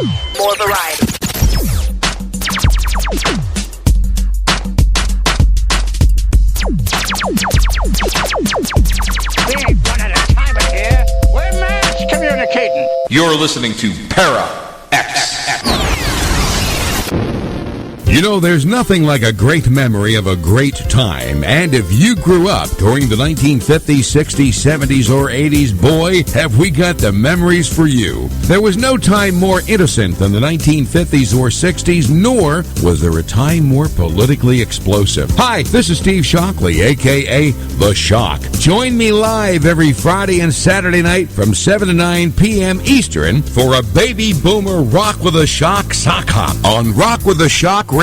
More variety. We ain't one at a time in here. We're mass communicating. You're listening to Para X. You know, there's nothing like a great memory of a great time. And if you grew up during the 1950s, 60s, 70s, or 80s, boy, have we got the memories for you. There was no time more innocent than the 1950s or 60s, nor was there a time more politically explosive. Hi, this is Steve Shockley, a.k.a. The Shock. Join me live every Friday and Saturday night from 7 to 9 p.m. Eastern for a Baby Boomer Rock with a Shock sock hop on rockwithashockradio.com.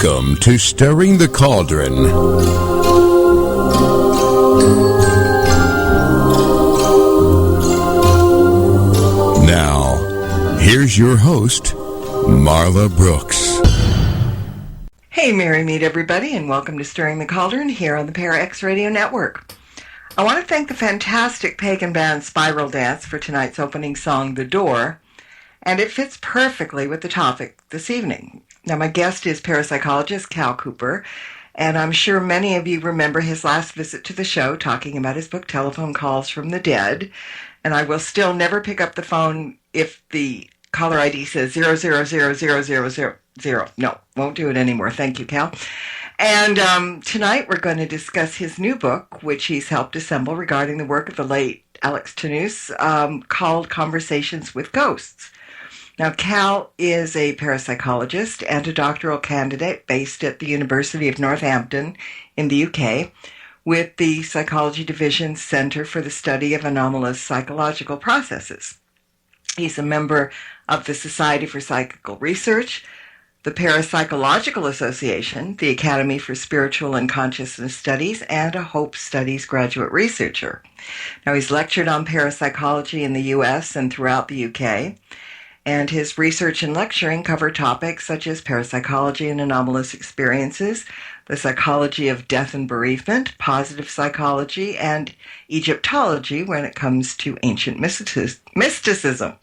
Welcome to Stirring the Cauldron. Now, here's your host, Marla Brooks. Hey, Merry Meet everybody, and welcome to Stirring the Cauldron here on the Para X Radio Network. I want to thank the fantastic pagan band Spiral Dance for tonight's opening song, The Door, and it fits perfectly with the topic this evening. Now, my guest is parapsychologist Cal Cooper, and I'm sure many of you remember his last visit to the show talking about his book, Telephone Calls from the Dead, and I will still never pick up the phone if the caller ID says 0000000. No, won't do it anymore. Thank you, Cal. And tonight we're going to discuss his new book, which he's helped assemble regarding the work of the late Alex Tanous, called Conversations with Ghosts. Now, Cal is a parapsychologist and a doctoral candidate based at the University of Northampton in the UK, with the Psychology Division Center for the Study of Anomalous Psychological Processes. He's a member of the Society for Psychical Research, the Parapsychological Association, the Academy for Spiritual and Consciousness Studies, and a Hope Studies graduate researcher. Now, he's lectured on parapsychology in the U.S. and throughout the U.K., and his research and lecturing cover topics such as parapsychology and anomalous experiences, the psychology of death and bereavement, positive psychology, and Egyptology when it comes to ancient mysticism.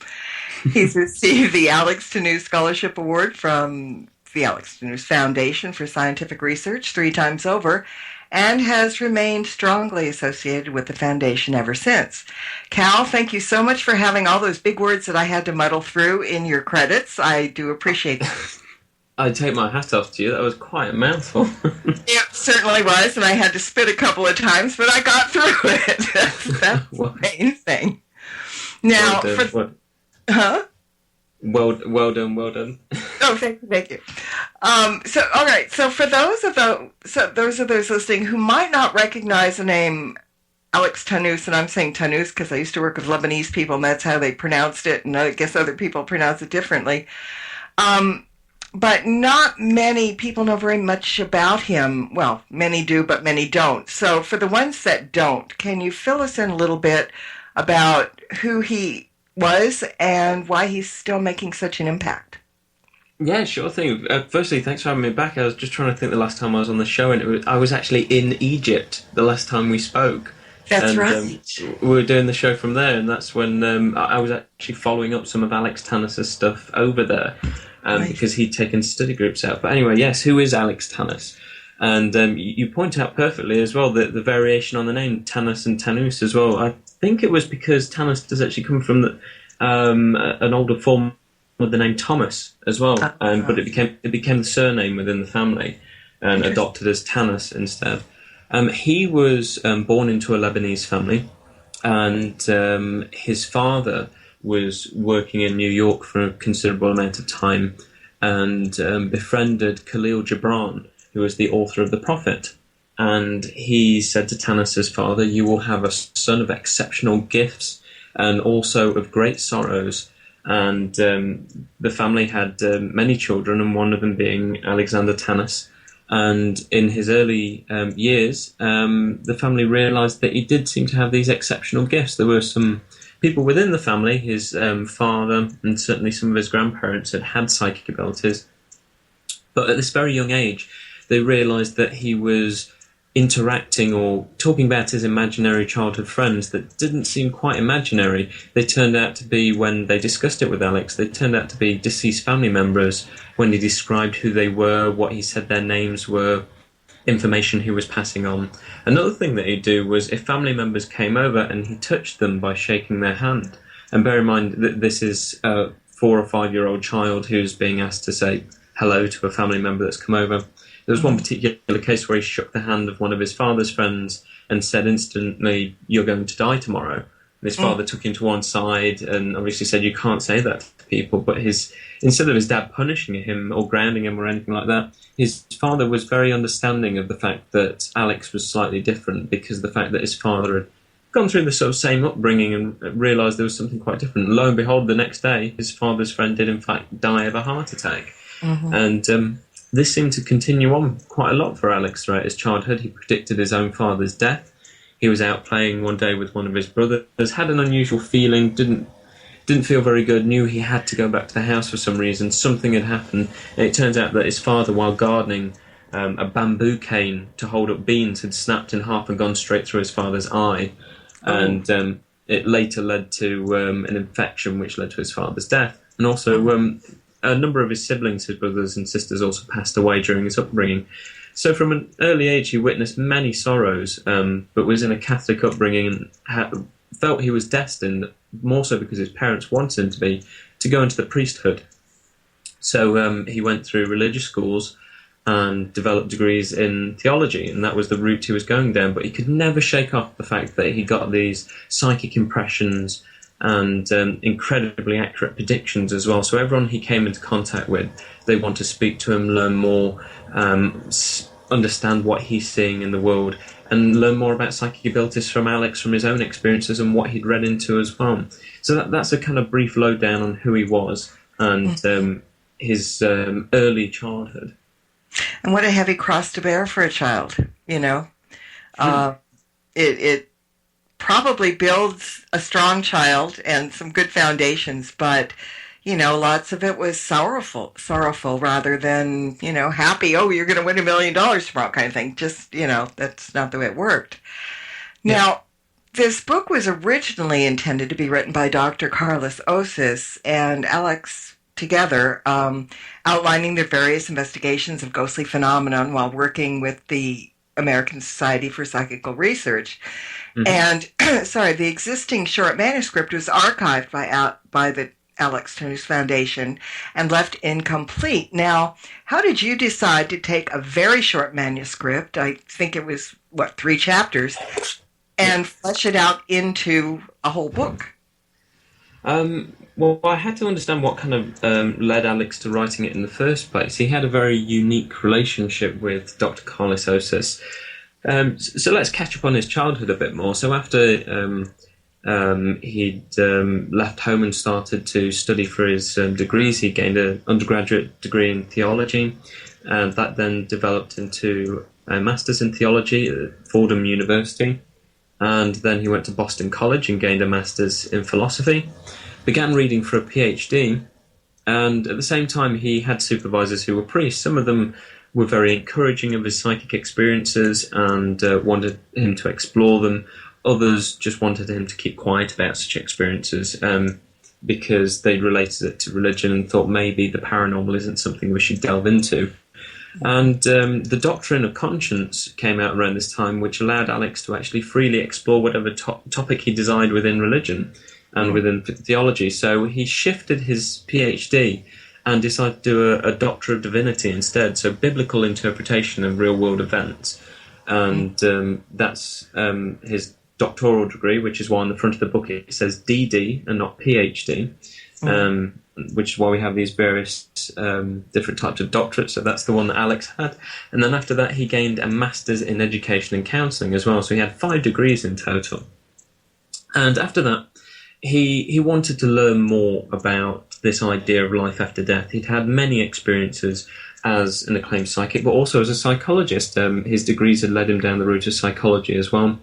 He's received the Alex Tanous Scholarship Award from the Alex Tanous Foundation for Scientific Research 3 times over, and has remained strongly associated with the foundation ever since. Cal, thank you so much for having all those big words that I had to muddle through in your credits. I do appreciate that. I take my hat off to you. That was quite a mouthful. It certainly was, and I had to spit a couple of times, but I got through it. That's the main thing. Now, Huh? Well done. Oh, thank you. All right. So for those of those listening who might not recognize the name Alex Tanous, and I'm saying Tanous because I used to work with Lebanese people, and that's how they pronounced it, and I guess other people pronounce it differently. But not many people know very much about him. Well, many do, but many don't. So for the ones that don't, can you fill us in a little bit about who he was and why he's still making such an impact? Yeah, sure thing. Firstly, thanks for having me back. I was just trying to think the last time I was on the show, and I was actually in Egypt the last time we spoke. That's right. We were doing the show from there, and that's when I was actually following up some of Alex Tanous' stuff over there, right, because he'd taken study groups out. But anyway, yes, who is Alex Tanous? And you point out perfectly as well the variation on the name, Tanous and Tanous as well. I think it was because Tanous does actually come from an older form of the name Thomas as well, but it became the surname within the family and adopted as Tanous instead. He was born into a Lebanese family, and his father was working in New York for a considerable amount of time and befriended Khalil Gibran, who was the author of The Prophet. And he said to Tanous' father, "You will have a son of exceptional gifts and also of great sorrows." And the family had many children, and one of them being Alexander Tanous. And in his early years, the family realised that he did seem to have these exceptional gifts. There were some people within the family, his father and certainly some of his grandparents had psychic abilities. But at this very young age, they realised that he was interacting or talking about his imaginary childhood friends that didn't seem quite imaginary. They turned out to be, when they discussed it with Alex, they turned out to be deceased family members when he described who they were, what he said their names were, information he was passing on. Another thing that he'd do was if family members came over and he touched them by shaking their hand. And bear in mind that this is a 4 or 5 year old child who's being asked to say hello to a family member that's come over. There was one particular case where he shook the hand of one of his father's friends and said instantly, "You're going to die tomorrow." And his father took him to one side and obviously said, "You can't say that to people." But instead of his dad punishing him or grounding him or anything like that, his father was very understanding of the fact that Alex was slightly different, because of the fact that his father had gone through the sort of same upbringing and realised there was something quite different. Lo and behold, the next day, his father's friend did in fact die of a heart attack. And this seemed to continue on quite a lot for Alex throughout his childhood. He predicted his own father's death. He was out playing one day with one of his brothers, had an unusual feeling, didn't feel very good, knew he had to go back to the house for some reason. Something had happened, and it turns out that his father, while gardening, a bamboo cane to hold up beans had snapped in half and gone straight through his father's eye. And it later led to an infection which led to his father's death. And also a number of his siblings, his brothers and sisters, also passed away during his upbringing. So from an early age, he witnessed many sorrows, but was in a Catholic upbringing and felt he was destined, more so because his parents wanted him to be, to go into the priesthood. So he went through religious schools and developed degrees in theology, and that was the route he was going down. But he could never shake off the fact that he got these psychic impressions and incredibly accurate predictions as well. So everyone he came into contact with, they want to speak to him, learn more, understand what he's seeing in the world. and learn more about psychic abilities from Alex, from his own experiences and what he'd read into as well. So that's a kind of brief lowdown on who he was and his early childhood. And what a heavy cross to bear for a child, you know. It probably builds a strong child and some good foundations, but, you know, lots of it was sorrowful rather than, you know, happy, oh, you're going to win $1 million tomorrow kind of thing. Just, you know, that's not the way it worked. Now, this book was originally intended to be written by Dr. Carlos Osis and Alex together, outlining their various investigations of ghostly phenomenon while working with the American Society for Psychical Research. And, the existing short manuscript was archived by the Alex Tanous Foundation and left incomplete. Now, how did you decide to take a very short manuscript, I think it was, 3 chapters, and flesh it out into a whole book? Well, I had to understand what kind of led Alex to writing it in the first place. He had a very unique relationship with Dr. Carlos Osis. So let's catch up on his childhood a bit more. So after he'd left home and started to study for his degrees, he gained an undergraduate degree in theology, and that then developed into a master's in theology at Fordham University. And then he went to Boston College and gained a master's in philosophy, began reading for a PhD, and at the same time he had supervisors who were priests. Some of them were very encouraging of his psychic experiences and wanted him to explore them. Others just wanted him to keep quiet about such experiences because they related it to religion and thought maybe the paranormal isn't something we should delve into. And the doctrine of conscience came out around this time, which allowed Alex to actually freely explore whatever topic he desired within religion and within theology. So he shifted his PhD and decided to do a Doctor of Divinity instead, so biblical interpretation of real-world events. And that's his doctoral degree, which is why on the front of the book it says DD and not PhD, which is why we have these various different types of doctorates. So that's the one that Alex had. And then after that, he gained a Master's in Education and Counselling as well. So he had 5 degrees in total. And after that, he wanted to learn more about this idea of life after death. He'd had many experiences as an acclaimed psychic, but also as a psychologist. His degrees had led him down the route of psychology as well.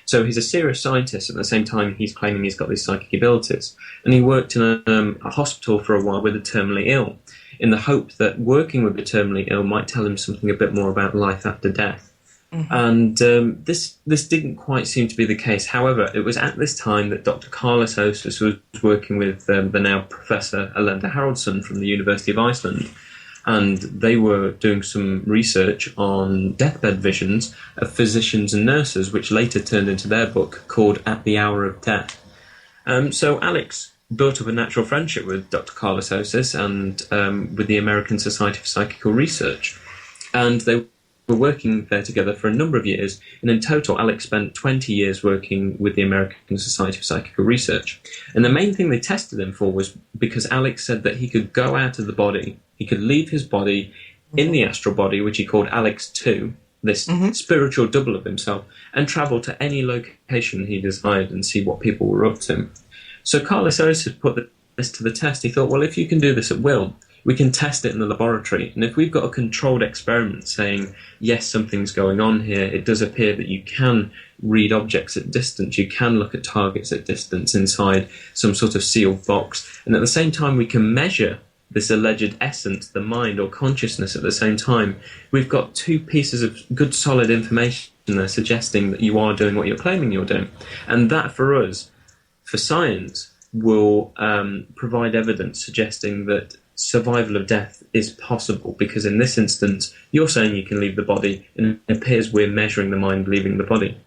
So he's a serious scientist. At the same time, he's claiming he's got these psychic abilities. And he worked in a hospital for a while with the terminally ill, in the hope that working with the terminally ill might tell him something a bit more about life after death. And this didn't quite seem to be the case. However, it was at this time that Dr. Carlos Osis was working with the now Professor Elenda Haraldsson from the University of Iceland. And they were doing some research on deathbed visions of physicians and nurses, which later turned into their book called At the Hour of Death. So Alex built up a natural friendship with Dr. Carlos Osis and with the American Society for Psychical Research. And they were working there together for a number of years. And in total, Alex spent 20 years working with the American Society for Psychical Research. And the main thing they tested him for was because Alex said that he could go out of the body, he could leave his body in the astral body, which he called Alex 2, this spiritual double of himself, and travel to any location he desired and see what people were up to. So Carlos Osis put this to the test. He thought, well, if you can do this at will, we can test it in the laboratory. And if we've got a controlled experiment saying, yes, something's going on here, it does appear that you can read objects at distance, you can look at targets at distance inside some sort of sealed box, and at the same time we can measure this alleged essence, the mind or consciousness at the same time, we've got 2 pieces of good solid information there suggesting that you are doing what you're claiming you're doing. And that for us, for science, will provide evidence suggesting that survival of death is possible, because in this instance you're saying you can leave the body and it appears we're measuring the mind leaving the body.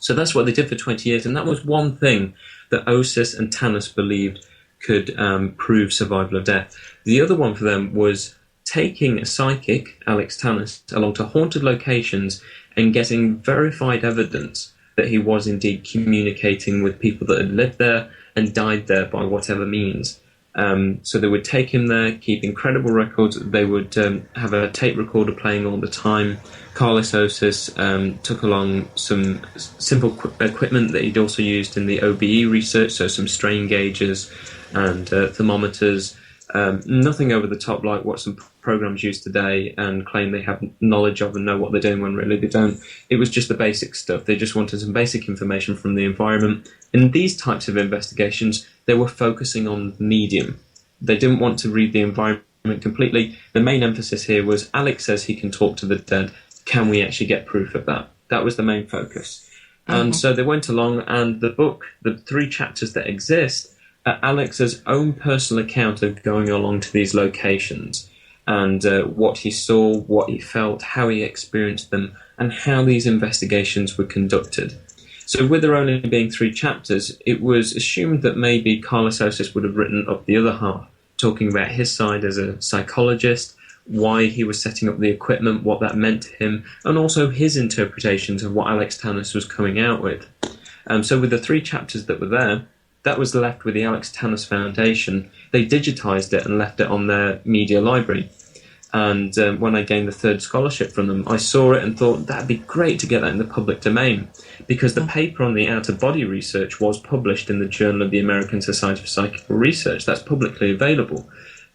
So that's what they did for 20 years, and that was one thing that Osis and Tanous believed could prove survival of death. The other one for them was taking a psychic, Alex Tanous, along to haunted locations and getting verified evidence that he was indeed communicating with people that had lived there and died there by whatever means. So they would take him there, keep incredible records. They would have a tape recorder playing all the time. Carlos Osis took along some simple equipment that he'd also used in the OBE research, so some strain gauges and thermometers. Nothing over the top like what some programs use today and claim they have knowledge of and know what they're doing when really they don't. It was just the basic stuff. They just wanted some basic information from the environment. In these types of investigations, they were focusing on the medium. They didn't want to read the environment completely. The main emphasis here was Alex says he can talk to the dead. Can we actually get proof of that? That was the main focus. And so they went along, and the book, the 3 chapters that exist, Alex's own personal account of going along to these locations and what he saw, what he felt, how he experienced them, and how these investigations were conducted. So with there only being 3 chapters, it was assumed that maybe Carlos Osis would have written up the other half, talking about his side as a psychologist, why he was setting up the equipment, what that meant to him, and also his interpretations of what Alex Tanous was coming out with. So with the 3 chapters that were there, that was left with the Alex Tanous Foundation. They digitized it and left it on their media library. And when I gained the 3rd scholarship from them, I saw it and thought that'd be great to get that in the public domain, because the paper on the out-of-body research was published in the Journal of the American Society for Psychical Research. That's publicly available.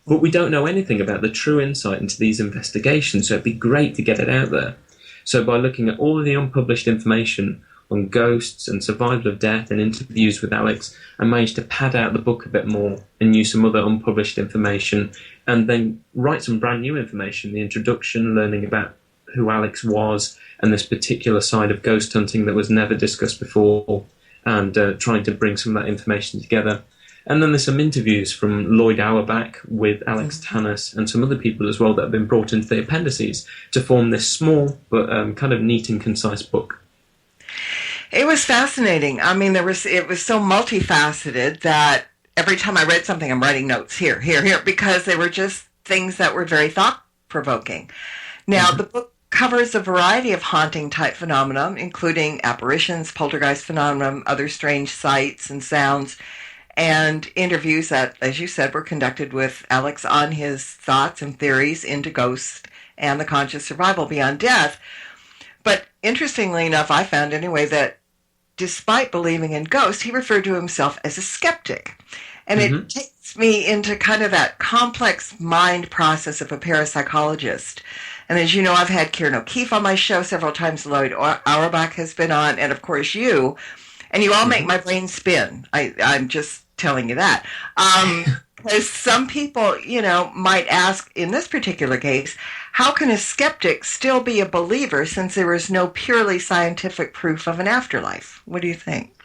But we don't know anything about the true insight into these investigations, so it'd be great to get it out there. So by looking at all of the unpublished information on ghosts and survival of death and interviews with Alex, I managed to pad out the book a bit more and use some other unpublished information and then write some brand new information, the introduction, learning about who Alex was and this particular side of ghost hunting that was never discussed before, and trying to bring some of that information together. And then there's some interviews from Lloyd Auerbach with Alex Tanous and some other people as well that have been brought into the appendices to form this small but kind of neat and concise book. It was fascinating. I mean, it was so multifaceted that every time I read something, I'm writing notes here, because they were just things that were very thought-provoking. Now, the book covers a variety of haunting-type phenomena, including apparitions, poltergeist phenomena, other strange sights and sounds, and interviews that, as you said, were conducted with Alex on his thoughts and theories into ghosts and the conscious survival beyond death. But interestingly enough, I found anyway that despite believing in ghosts, he referred to himself as a skeptic. And it takes me into kind of that complex mind process of a parapsychologist. And as you know, I've had Kieran O'Keefe on my show several times. Lloyd Auerbach has been on, and of course you. And you all make my brain spin. I'm just telling you that. Because some people, might ask, in this particular case, how can a skeptic still be a believer since there is no purely scientific proof of an afterlife? What do you think?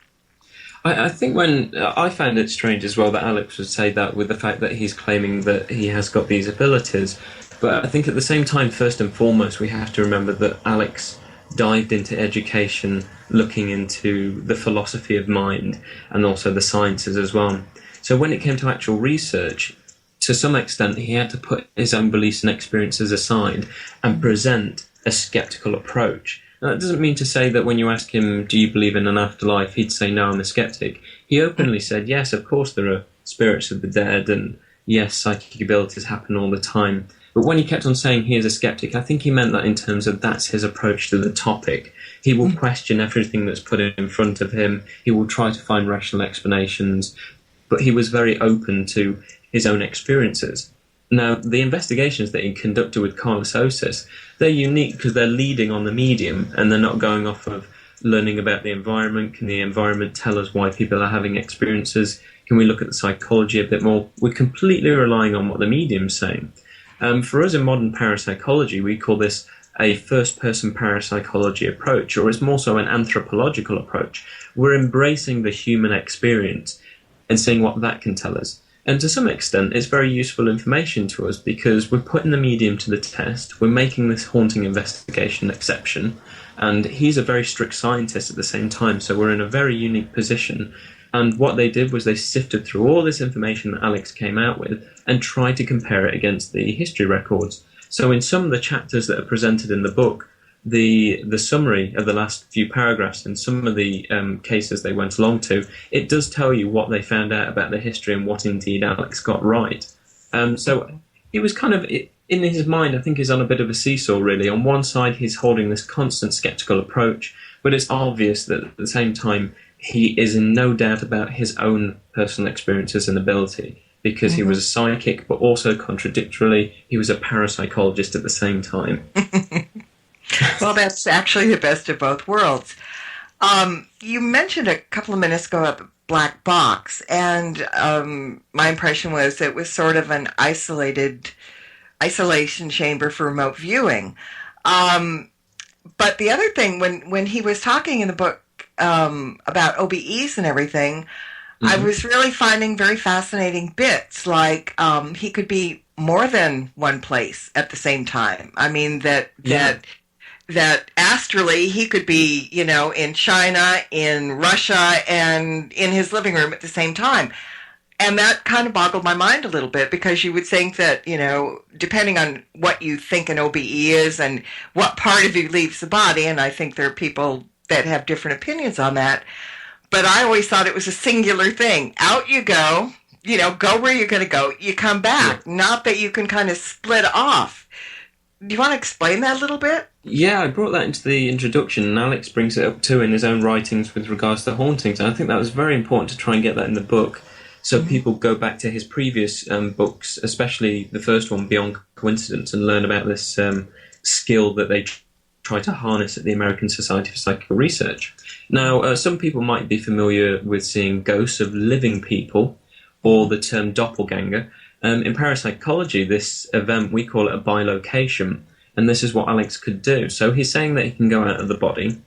I think I found it strange as well that Alex would say that, with the fact that he's claiming that he has got these abilities. But I think at the same time, first and foremost, we have to remember that Alex dived into education, looking into the philosophy of mind and also the sciences as well. So when it came to actual research, to some extent, he had to put his own beliefs and experiences aside and present a skeptical approach. Now, that doesn't mean to say that when you ask him, do you believe in an afterlife, he'd say, no, I'm a skeptic. He openly said, yes, of course there are spirits of the dead, and yes, psychic abilities happen all the time. But when he kept on saying he is a skeptic, I think he meant that in terms of that's his approach to the topic. He will question everything that's put in front of him. He will try to find rational explanations. But he was very open to his own experiences. Now, the investigations that he conducted with Carlos Osis, they're unique because they're leading on the medium and they're not going off of learning about the environment. Can the environment tell us why people are having experiences? Can we look at the psychology a bit more? We're completely relying on what the medium's saying. For us in modern parapsychology, we call this a first-person parapsychology approach, or it's more so an anthropological approach. We're embracing the human experience and seeing what that can tell us. And to some extent, it's very useful information to us because we're putting the medium to the test, we're making this haunting investigation exception, and he's a very strict scientist at the same time, so we're in a very unique position. And what they did was they sifted through all this information that Alex came out with and tried to compare it against the history records. So in some of the chapters that are presented in the book, the summary of the last few paragraphs in some of the cases they went along to, it does tell you what they found out about the history and what indeed Alex got right. So he was kind of, in his mind, I think he's on a bit of a seesaw, really. On one side, he's holding this constant skeptical approach, but it's obvious that at the same time, he is in no doubt about his own personal experiences and ability, because he was a psychic, but also contradictorily, he was a parapsychologist at the same time. Well, that's actually the best of both worlds. You mentioned a couple of minutes ago about the black box, and my impression was it was sort of an isolation chamber for remote viewing. But the other thing, when he was talking in the book about OBEs and everything, I was really finding very fascinating bits, like he could be more than one place at the same time. I mean, that astrally he could be, in China, in Russia, and in his living room at the same time. And that kind of boggled my mind a little bit, because you would think that, depending on what you think an OBE is and what part of you leaves the body, and I think there are people that have different opinions on that, but I always thought it was a singular thing. Out you go, go where you're going to go, you come back, not that you can kind of split off. Do you want to explain that a little bit? Yeah, I brought that into the introduction, and Alex brings it up too in his own writings with regards to hauntings, and I think that was very important to try and get that in the book. So people go back to his previous books, especially the first one, Beyond Coincidence, and learn about this skill that they try to harness at the American Society for Psychical Research. Now, some people might be familiar with seeing ghosts of living people, or the term doppelganger. In parapsychology, this event, we call it a bilocation, and this is what Alex could do. So he's saying that he can go out of the body,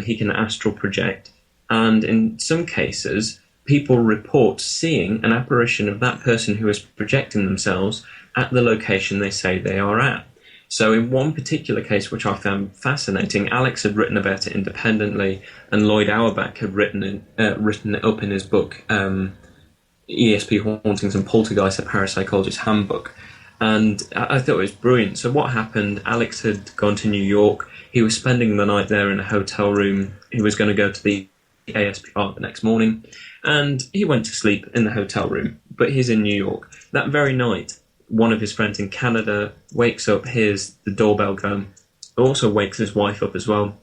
he can astral project, and in some cases, people report seeing an apparition of that person who is projecting themselves at the location they say they are at. So in one particular case, which I found fascinating, Alex had written about it independently, and Lloyd Auerbach had written it up in his book, ESP Hauntings and Poltergeist, a Parapsychologist's Handbook. And I thought it was brilliant. So what happened, Alex had gone to New York. He was spending the night there in a hotel room. He was going to go to the ASPR the next morning, and he went to sleep in the hotel room, but he's in New York. That very night, one of his friends in Canada wakes up, hears the doorbell go, also wakes his wife up as well.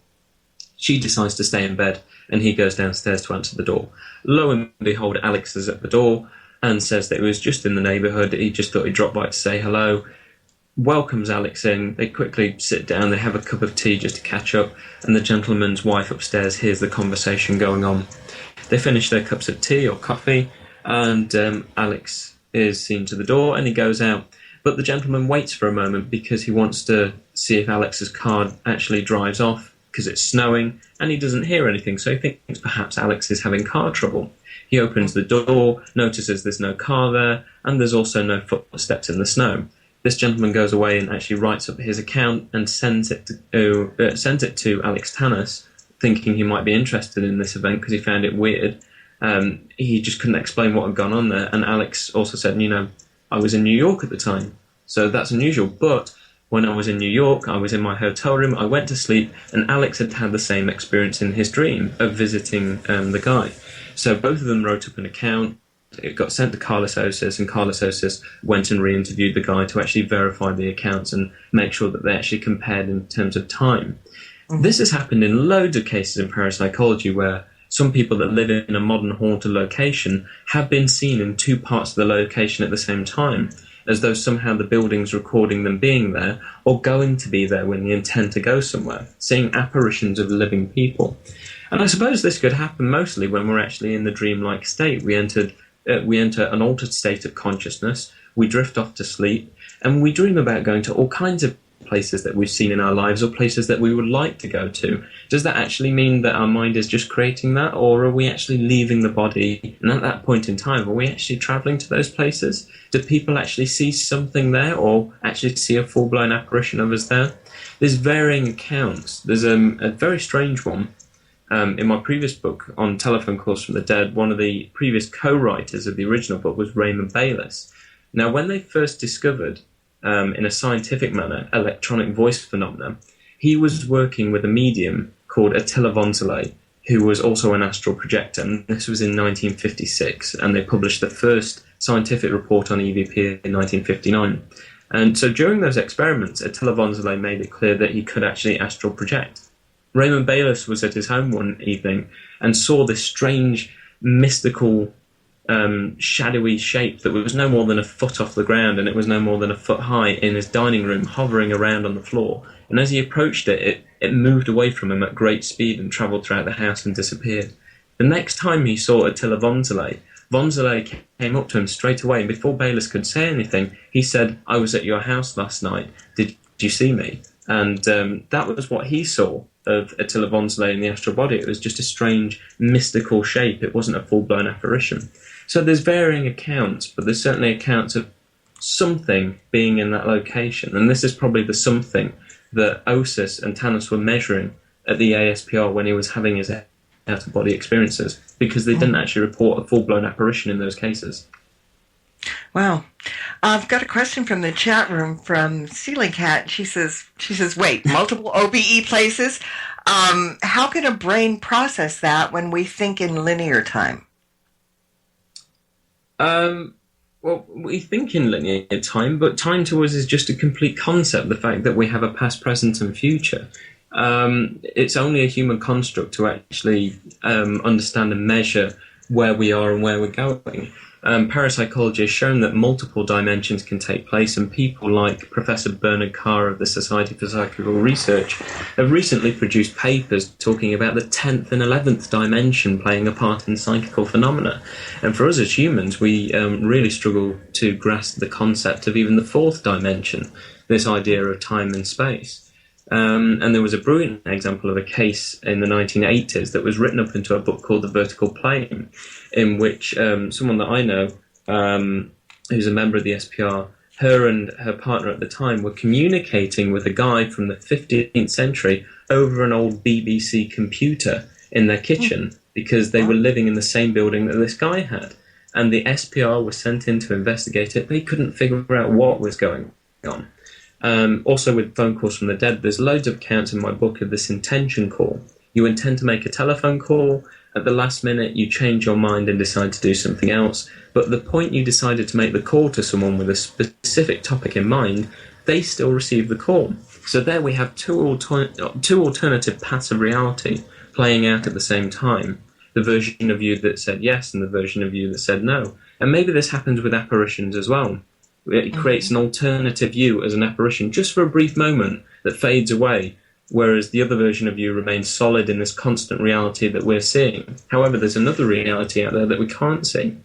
She decides to stay in bed, and he goes downstairs to answer the door. Lo and behold, Alex is at the door and says that he was just in the neighbourhood. He just thought he'd drop by to say hello. Welcomes Alex in. They quickly sit down. They have a cup of tea just to catch up, and the gentleman's wife upstairs hears the conversation going on. They finish their cups of tea or coffee, and Alex is seen to the door, and he goes out. But the gentleman waits for a moment because he wants to see if Alex's car actually drives off, because it's snowing, and he doesn't hear anything, so he thinks perhaps Alex is having car trouble. He opens the door, notices there's no car there, and there's also no footsteps in the snow. This gentleman goes away and actually writes up his account and sends it to Alex Tanous, thinking he might be interested in this event because he found it weird. He just couldn't explain what had gone on there, and Alex also said, I was in New York at the time, so that's unusual, but when I was in New York, I was in my hotel room, I went to sleep, and Alex had had the same experience in his dream of visiting the guy. So both of them wrote up an account. It got sent to Carlos Osis, and Carlos Osis went and re-interviewed the guy to actually verify the accounts and make sure that they actually compared in terms of time. This has happened in loads of cases in parapsychology, where some people that live in a modern haunted location have been seen in two parts of the location at the same time, as though somehow the building's recording them being there or going to be there when they intend to go somewhere, seeing apparitions of living people. And I suppose this could happen mostly when we're actually in the dreamlike state. We enter an altered state of consciousness, we drift off to sleep, and we dream about going to all kinds of places that we've seen in our lives, or places that we would like to go to. Does that actually mean that our mind is just creating that, or are we actually leaving the body? And at that point in time, are we actually travelling to those places? Do people actually see something there, or actually see a full-blown apparition of us there? There's varying accounts. There's a very strange one. In my previous book on telephone calls from the dead, one of the previous co-writers of the original book was Raymond Bayless. Now, when they first discovered, in a scientific manner, electronic voice phenomena, he was working with a medium called Attila Vonzele, who was also an astral projector, and this was in 1956, and they published the first scientific report on EVP in 1959. And so during those experiments, Attila Vonzele made it clear that he could actually astral project. Raymond Bayless was at his home one evening and saw this strange, mystical, shadowy shape that was no more than a foot off the ground, and it was no more than a foot high, in his dining room, hovering around on the floor. And as he approached it, it moved away from him at great speed and travelled throughout the house and disappeared. The next time he saw Attila Vonzele, Vonzele came up to him straight away, and before Bayless could say anything, he said, "I was at your house last night. Did you see me?" And that was what he saw of Attila Vonzele in the astral body. It was just a strange, mystical shape. It wasn't a full-blown apparition. So there's varying accounts, but there's certainly accounts of something being in that location. And this is probably the something that Osis and Tanous were measuring at the ASPR when he was having his out-of-body experiences, because they didn't actually report a full-blown apparition in those cases. Wow. I've got a question from the chat room from Ceiling Cat. She says, wait, multiple OBE places? How can a brain process that when we think in linear time? Well, we think in linear time, but time to us is just a complete concept, the fact that we have a past, present, and future. It's only a human construct to actually understand and measure where we are and where we're going. Parapsychology has shown that multiple dimensions can take place, and people like Professor Bernard Carr of the Society for Psychical Research have recently produced papers talking about the 10th and 11th dimension playing a part in psychical phenomena. And for us as humans, we really struggle to grasp the concept of even the 4th dimension, this idea of time and space. And there was a brilliant example of a case in the 1980s that was written up into a book called The Vertical Plane, in which someone that I know, who's a member of the SPR, her and her partner at the time were communicating with a guy from the 15th century over an old BBC computer in their kitchen, because they were living in the same building that this guy had. And the SPR was sent in to investigate it. They couldn't figure out what was going on. Also with phone calls from the dead, there's loads of accounts in my book of this intention call. You intend to make a telephone call, at the last minute you change your mind and decide to do something else, but at the point you decided to make the call to someone with a specific topic in mind, they still receive the call. So there we have two alternative paths of reality playing out at the same time. The version of you that said yes and the version of you that said no. And maybe this happens with apparitions as well. It creates an alternative you as an apparition just for a brief moment that fades away, whereas the other version of you remains solid in this constant reality that we're seeing. However, there's another reality out there that we can't see.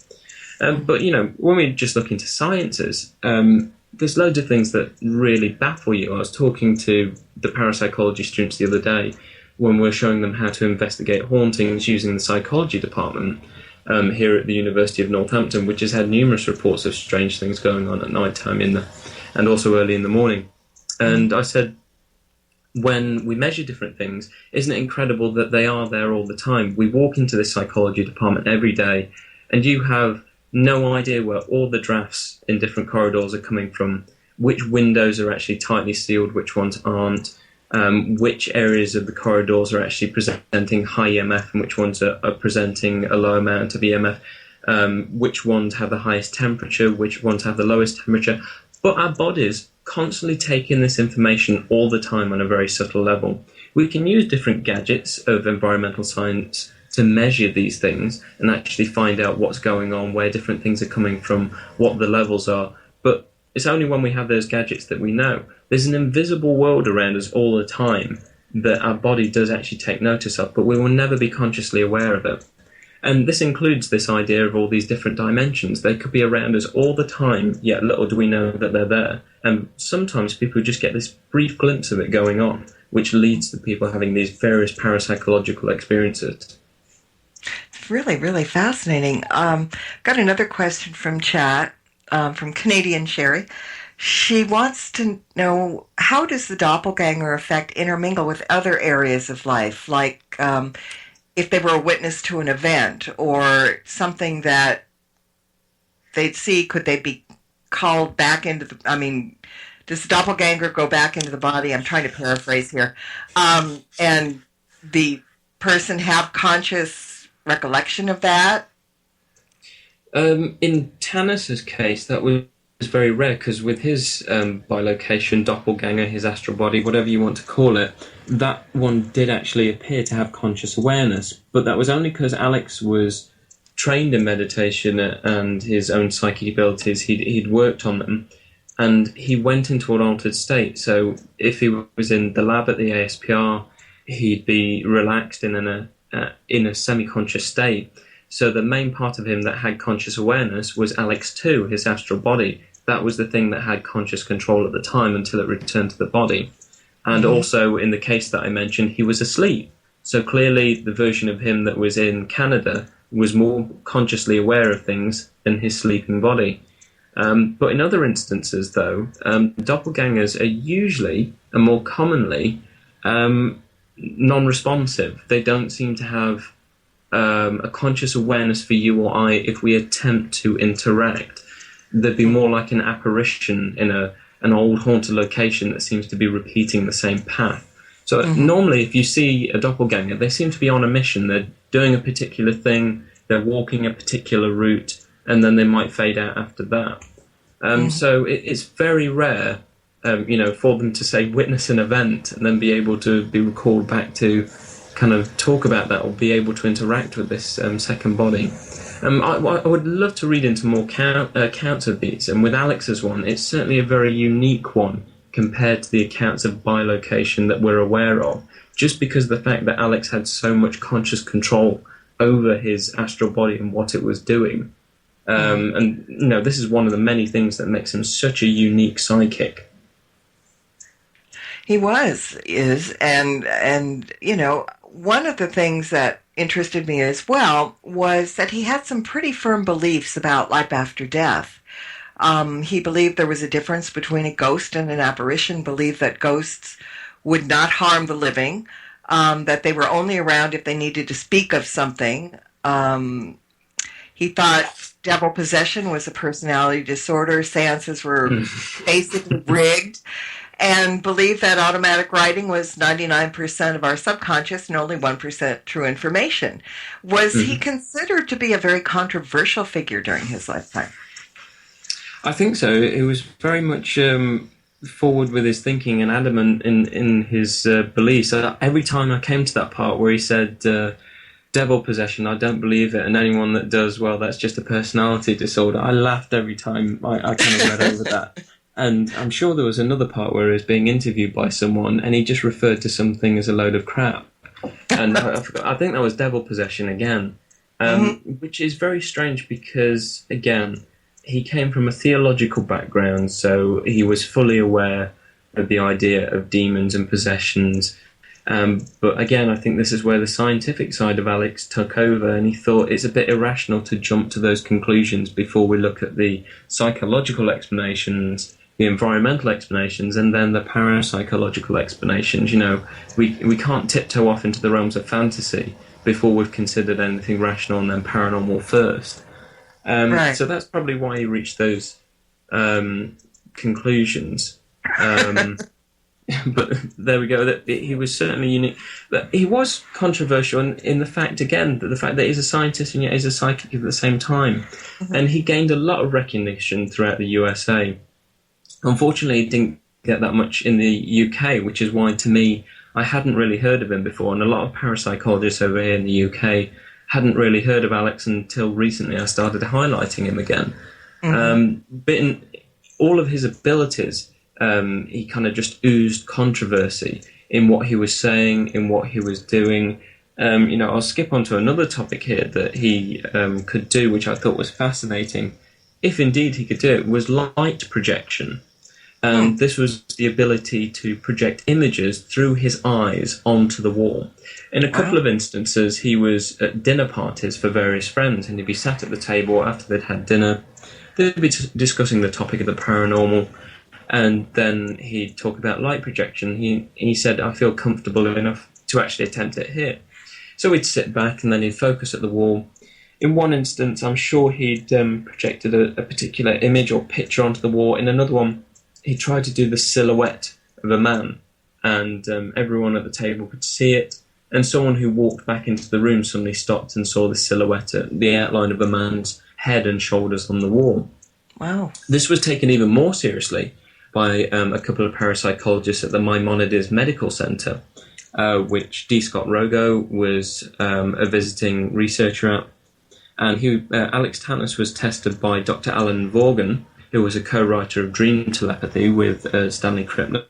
But, you know, when we just look into sciences, there's loads of things that really baffle you. I was talking to the parapsychology students the other day when we were showing them how to investigate hauntings using the psychology department. Here at the University of Northampton, which has had numerous reports of strange things going on at night time and also early in the morning. And I said, when we measure different things, isn't it incredible that they are there all the time? We walk into this psychology department every day, and you have no idea where all the drafts in different corridors are coming from, which windows are actually tightly sealed, which ones aren't, which areas of the corridors are actually presenting high EMF and which ones are presenting a low amount of EMF, which ones have the highest temperature, which ones have the lowest temperature. But our bodies constantly take in this information all the time on a very subtle level. We can use different gadgets of environmental science to measure these things and actually find out what's going on, where different things are coming from, what the levels are. But it's only when we have those gadgets that we know. There's an invisible world around us all the time that our body does actually take notice of, but we will never be consciously aware of it. And this includes this idea of all these different dimensions. They could be around us all the time, yet little do we know that they're there. And sometimes people just get this brief glimpse of it going on, which leads to people having these various parapsychological experiences. It's really, really fascinating. Got another question from chat. From Canadian Sherry. She wants to know, how does the doppelganger effect intermingle with other areas of life, like if they were a witness to an event or something that they'd see, could they be called back into does the doppelganger go back into the body? I'm trying to paraphrase here. And the person have conscious recollection of that? In Tanous' case, that was very rare, because with his bilocation, doppelganger, his astral body, whatever you want to call it, that one did actually appear to have conscious awareness. But that was only because Alex was trained in meditation and his own psychic abilities. He'd worked on them, and he went into an altered state. So if he was in the lab at the ASPR, he'd be relaxed in a semi-conscious state. So the main part of him that had conscious awareness was Alex 2, his astral body. That was the thing that had conscious control at the time until it returned to the body. And also, in the case that I mentioned, he was asleep. So clearly the version of him that was in Canada was more consciously aware of things than his sleeping body. But in other instances, though, doppelgangers are usually, and more commonly, non-responsive. They don't seem to have a conscious awareness for you or I if we attempt to interact. They'd be more like an apparition in an old haunted location that seems to be repeating the same path. So normally if you see a doppelganger, they seem to be on a mission. They're doing a particular thing, they're walking a particular route, and then they might fade out after that. So it's very rare, for them to, say, witness an event and then be able to be recalled back to kind of talk about that or be able to interact with this second body. I would love to read into more accounts of these, and with Alex's one, it's certainly a very unique one compared to the accounts of bilocation that we're aware of, just because of the fact that Alex had so much conscious control over his astral body and what it was doing. And, this is one of the many things that makes him such a unique psychic. He is, and one of the things that interested me as well was that he had some pretty firm beliefs about life after death. He believed there was a difference between a ghost and an apparition, believed that ghosts would not harm the living, that they were only around if they needed to speak of something. He thought devil possession was a personality disorder, seances were basically rigged, and believed that automatic writing was 99% of our subconscious and only 1% true information. Was he considered to be a very controversial figure during his lifetime? I think so. He was very much forward with his thinking and adamant in his beliefs. Every time I came to that part where he said devil possession, I don't believe it, and anyone that does, well, that's just a personality disorder, I laughed every time I kind of read over that. And I'm sure there was another part where he was being interviewed by someone and he just referred to something as a load of crap. And I think that was devil possession again, which is very strange because, again, he came from a theological background, so he was fully aware of the idea of demons and possessions. But again, I think this is where the scientific side of Alex took over, and he thought it's a bit irrational to jump to those conclusions before we look at the psychological explanations, the environmental explanations, and then the parapsychological explanations. We can't tiptoe off into the realms of fantasy before we've considered anything rational and then paranormal first. Right. So that's probably why he reached those conclusions. But there we go. That he was certainly unique. But he was controversial in the fact, again, that the fact that he's a scientist and yet he's a psychic at the same time. And he gained a lot of recognition throughout the USA. Unfortunately, he didn't get that much in the UK, which is why, to me, I hadn't really heard of him before. And a lot of parapsychologists over here in the UK hadn't really heard of Alex until recently. I started highlighting him again. But in all of his abilities, he kind of just oozed controversy in what he was saying, in what he was doing. I'll skip on to another topic here that he could do, which I thought was fascinating. If indeed he could do it, was light projection. This was the ability to project images through his eyes onto the wall. In a couple of instances, he was at dinner parties for various friends, and he'd be sat at the table after they'd had dinner. They'd be discussing the topic of the paranormal, and then he'd talk about light projection. He said, I feel comfortable enough to actually attempt it here. So he'd sit back, and then he'd focus at the wall. In one instance, I'm sure he'd projected a particular image or picture onto the wall. In another one, he tried to do the silhouette of a man, and everyone at the table could see it. And someone who walked back into the room suddenly stopped and saw the silhouette, the outline of a man's head and shoulders on the wall. Wow. This was taken even more seriously by a couple of parapsychologists at the Maimonides Medical Center, which D. Scott Rogo was a visiting researcher at. And Alex Tanous was tested by Dr. Alan Vaughan, who was a co-writer of Dream Telepathy with Stanley Krippner,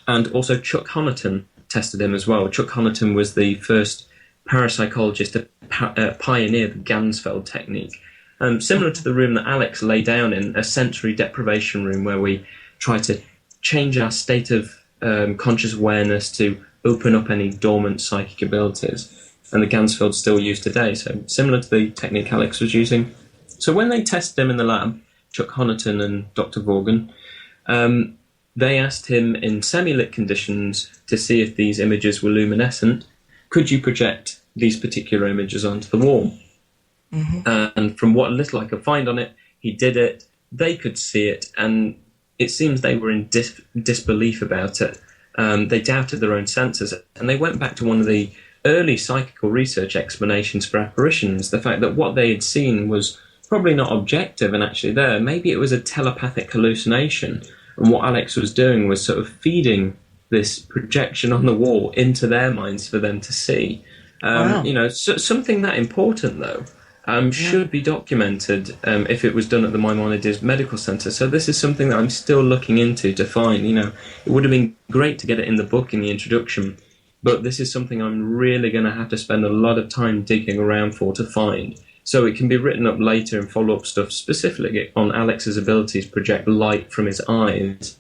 and also Chuck Honiton tested him as well. Chuck Honiton was the first parapsychologist to pioneer the Gansfeld technique. Similar to the room that Alex lay down in, a sensory deprivation room where we try to change our state of conscious awareness to open up any dormant psychic abilities. And the Gansfeld's still used today, so similar to the technique Alex was using. So when they tested him in the lab, Chuck Honiton and Dr. Vaughan, they asked him in semi-lit conditions to see if these images were luminescent. Could you project these particular images onto the wall? Mm-hmm. And from what little I could find on it, he did it. They could see it, and it seems they were in disbelief about it. They doubted their own senses, and they went back to one of the early psychical research explanations for apparitions, the fact that what they had seen was probably not objective and actually there. Maybe it was a telepathic hallucination, and what Alex was doing was sort of feeding this projection on the wall into their minds for them to see. Wow. Something that important, though, should be documented if it was done at the Maimonides Medical Center. So this is something that I'm still looking into to find. It would have been great to get it in the book in the introduction, but this is something I'm really going to have to spend a lot of time digging around for to find. So it can be written up later and follow-up stuff specifically on Alex's ability to project light from his eyes.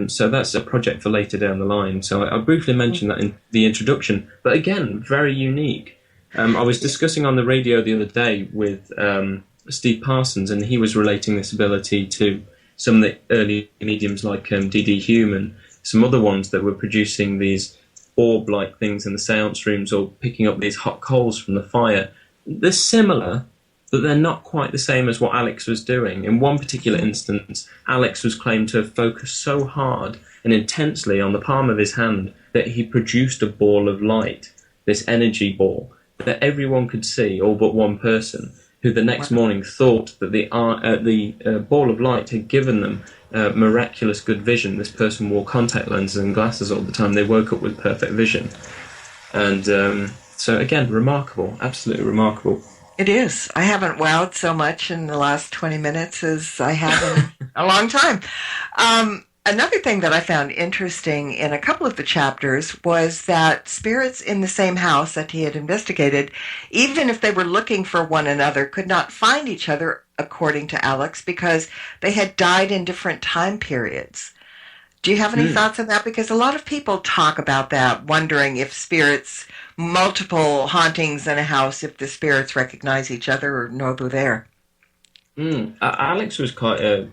So that's a project for later down the line. So I briefly mentioned that in the introduction, but again, very unique. I was discussing on the radio the other day with Steve Parsons, and he was relating this ability to some of the early mediums like D.D. Hume and some other ones that were producing these orb-like things in the seance rooms or picking up these hot coals from the fire. They're similar, but they're not quite the same as what Alex was doing. In one particular instance, Alex was claimed to have focused so hard and intensely on the palm of his hand that he produced a ball of light, this energy ball, that everyone could see, all but one person, who the next morning thought that the ball of light had given them miraculous good vision. This person wore contact lenses and glasses all the time. They woke up with perfect vision. And so, again, remarkable, absolutely remarkable. It is. I haven't wowed so much in the last 20 minutes as I have in a long time. Another thing that I found interesting in a couple of the chapters was that spirits in the same house that he had investigated, even if they were looking for one another, could not find each other, according to Alex, because they had died in different time periods. Do you have any thoughts on that? Because a lot of people talk about that, wondering if spirits, multiple hauntings in a house, if the spirits recognize each other or know they're there. Alex was quite a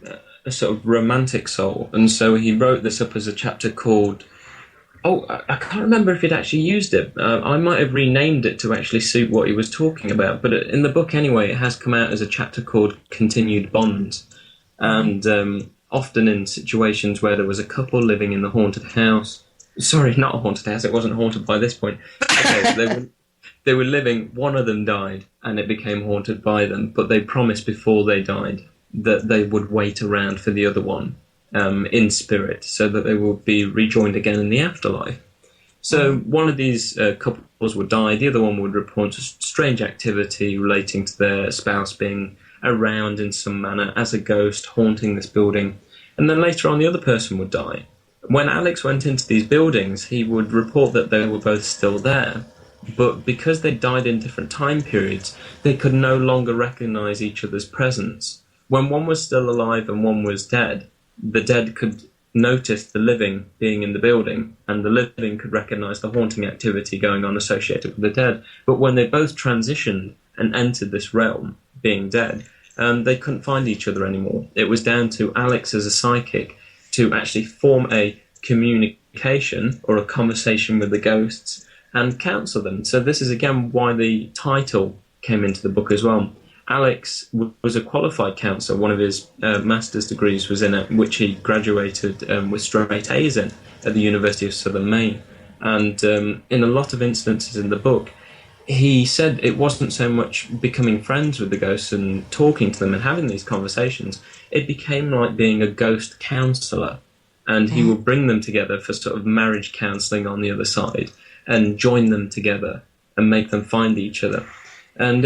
sort of romantic soul, and so he wrote this up as a chapter called, I can't remember if he'd actually used it. I might have renamed it to actually suit what he was talking about, but in the book anyway, it has come out as a chapter called Continued Bonds. And often in situations where there was a couple living in the haunted house, sorry, not a haunted house, it wasn't haunted by this point. Okay, they were living, one of them died, and it became haunted by them, but they promised before they died that they would wait around for the other one in spirit, so that they would be rejoined again in the afterlife. So one of these couples would die, the other one would report strange activity relating to their spouse being around in some manner as a ghost haunting this building, and then later on the other person would die. When Alex went into these buildings, he would report that they were both still there, but because they died in different time periods, they could no longer recognize each other's presence. When one was still alive and one was dead, the dead could notice the living being in the building, and the living could recognize the haunting activity going on associated with the dead. But when they both transitioned and entered this realm, being dead, they couldn't find each other anymore. It was down to Alex as a psychic to actually form a communication or a conversation with the ghosts and counsel them. So this is again why the title came into the book as well. Alex was a qualified counsellor. One of his master's degrees was in it, which he graduated with straight A's in at the University of Southern Maine. And in a lot of instances in the book, he said it wasn't so much becoming friends with the ghosts and talking to them and having these conversations. It became like being a ghost counsellor. And he would bring them together for sort of marriage counselling on the other side and join them together and make them find each other. And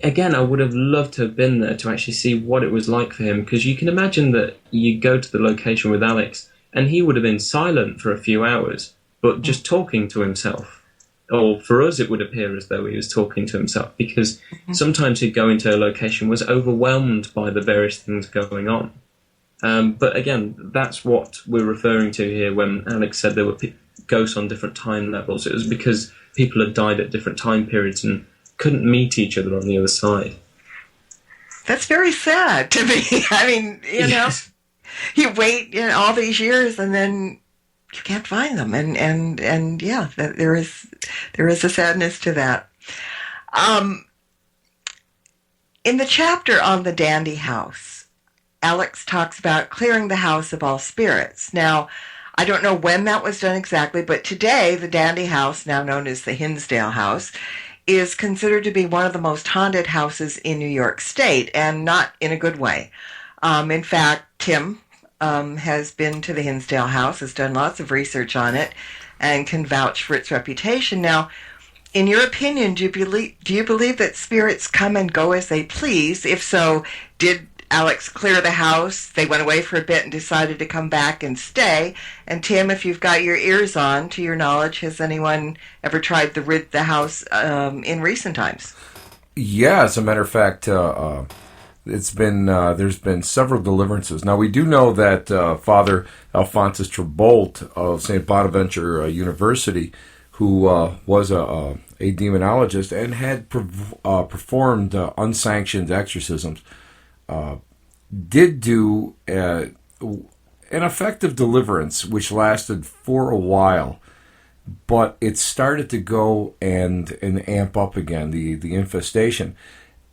again, I would have loved to have been there to actually see what it was like for him, because you can imagine that you go to the location with Alex and he would have been silent for a few hours, but just talking to himself. Or for us, it would appear as though he was talking to himself, because sometimes he'd go into a location, was overwhelmed by the various things going on. But again, that's what we're referring to here when Alex said there were ghosts on different time levels. It was because people had died at different time periods and couldn't meet each other on the other side. That's very sad to me. I mean, Yes. you wait all these years and then you can't find them. And yeah, there is a sadness to that. In the chapter on the Dandy House, Alex talks about clearing the house of all spirits. Now, I don't know when that was done exactly, but today the Dandy House, now known as the Hinsdale House, is considered to be one of the most haunted houses in New York State, and not in a good way. In fact, Tim has been to the Hinsdale House, has done lots of research on it, and can vouch for its reputation. Now, in your opinion, do you believe that spirits come and go as they please? If so, did Alex clear the house, they went away for a bit and decided to come back and stay? And Tim, if you've got your ears on, to your knowledge, has anyone ever tried to rid the house in recent times? Yeah, as a matter of fact, it's been there's been several deliverances. Now, we do know that Father Alphonsus Trabolt of St. Bonaventure University, who was a demonologist and had performed unsanctioned exorcisms, did do an effective deliverance, which lasted for a while, but it started to go and amp up again, the infestation.